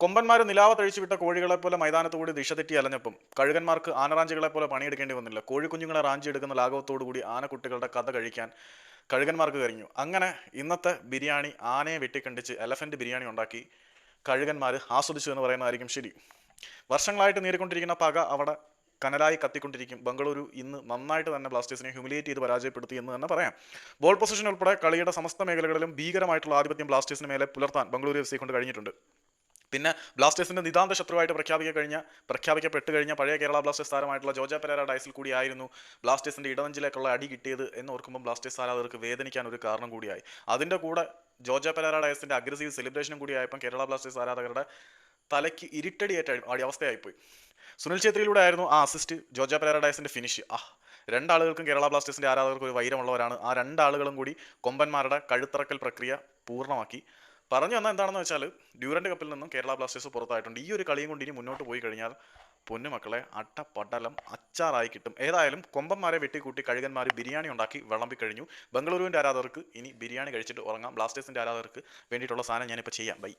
കൊമ്പന്മാർ നിലാവ തഴിച്ചു വിട്ട കോഴികളെ പോലെ മൈതാനത്തുകൂടി ദിശ തെറ്റി അലഞ്ഞപ്പം കഴുകന്മാർക്ക് ആനറാഞ്ചികളെ പോലെ പണിയെടുക്കേണ്ടി വന്നില്ല. കോഴിക്കുഞ്ഞുങ്ങളെ റാഞ്ചി എടുക്കുന്ന ലാഘവത്തോടുകൂടി ആനക്കുട്ടികളുടെ കഥ കഴിക്കാൻ കഴുകന്മാർക്ക് കഴിഞ്ഞു. അങ്ങനെ ഇന്നത്തെ ബിരിയാണി ആനയെ വെട്ടിക്കണ്ടിച്ച് എലഫന്റ് ബിരിയാണി ഉണ്ടാക്കി കഴുകന്മാർ ആസ്വദിച്ചു എന്ന് പറയുന്നതായിരിക്കും ശരി. വർഷങ്ങളായിട്ട് നേരിക്കൊണ്ടിരിക്കുന്ന പക അവിടെ കനലായി കത്തിക്കൊണ്ടിരിക്കും. ബംഗളൂരു ഇന്ന് നന്നായിട്ട് തന്നെ ബ്ലാസ്റ്റേഴ്സിനെ ഹ്യൂമിലിയേറ്റ് ചെയ്ത് പരാജയപ്പെടുത്തി എന്ന് തന്നെ പറയാം. ബോൾ പൊസിഷൻ ഉൾപ്പെടെ കളിയുടെ സമസ്ത മേഖലകളിലും ഭീകരമായിട്ടുള്ള ആധിപത്യം ബ്ലാസ്റ്റേഴ്സിന് മേലെ പുലർത്താൻ ബംഗളൂരു എഫ് സി കൊണ്ട് കഴിഞ്ഞിട്ടുണ്ട്. പിന്നെ ബ്ലാസ്റ്റേഴ്സിന്റെ നിതാന്ത ശത്രുവായിട്ട് പ്രഖ്യാപിക്കപ്പെട്ട് കഴിഞ്ഞ പഴയ കേരള ബ്ലാസ്റ്റേഴ്സ് താരമായിട്ടുള്ള ജോജ പെരേര ഡയസിൽ കൂടിയായിരുന്നു ബ്ലാസ്റ്റേഴ്സിന്റെ ഇടവഞ്ചിലേക്കുള്ള അടി കിട്ടിയത് എന്ന് ഓർക്കുമ്പോൾ ബ്ലാസ്റ്റേഴ്സ് ആരാധകർക്ക് വേദനിക്കാൻ ഒരു കാരണം കൂടിയായി. അതിന്റെ കൂടെ ജോജ പെരേര ഡയസിന്റെ അഗ്രസീവ് സെലിബ്രേഷനും കൂടി ആയപ്പോൾ കേരള ബ്ലാസ്റ്റേഴ്സ് ആരാധകരുടെ തലയ്ക്ക് ഇരുട്ടടിയേറ്റ അവസ്ഥയായിപ്പോയി. സുനിൽ ഛേത്രിയിലൂടെ ആയിരുന്നു ആ അസിസ്റ്റ് ജോജ പെരേര ഡയസിന്റെ ഫിനിഷ്. രണ്ടാളുകൾക്കും കേരള ബ്ലാസ്റ്റേഴ്സിന്റെ ആരാധകർക്ക് ഒരു വൈരമുള്ളവരാണ്. ആ രണ്ടാളുകളും കൂടി കൊമ്പന്മാരുടെ കഴുത്തറക്കൽ പ്രക്രിയ പൂർണ്ണമാക്കി. പറഞ്ഞു വന്നാൽ എന്താണെന്ന് വെച്ചാൽ ഡ്യൂറന്റ് കപ്പിൽ നിന്നും കേരള ബ്ലാസ്റ്റേഴ്സ് പുറത്തായിട്ടുണ്ട്. ഈ ഒരു കളിയും കൊണ്ട് ഇനി മുന്നോട്ട് പോയി കഴിഞ്ഞാൽ പൊന്നുമക്കളെ അട്ടപ്പടലം അച്ചാറായി കിട്ടും. ഏതായാലും കൊമ്പന്മാരെ വെട്ടിക്കൂട്ടി കഴുകന്മാർ ബിരിയാണി ഉണ്ടാക്കി വിളമ്പിക്കഴിഞ്ഞു. ബംഗളൂരുവിൻ്റെ ആരാധകർക്ക് ഇനി ബിരിയാണി കഴിച്ചിട്ട് ഉറങ്ങാം. ബ്ലാസ്റ്റേഴ്സിൻ്റെ ആരാധകർക്ക് വേണ്ടിയിട്ടുള്ള സാധനം ഞാനിപ്പോൾ ചെയ്യാം. ബൈ.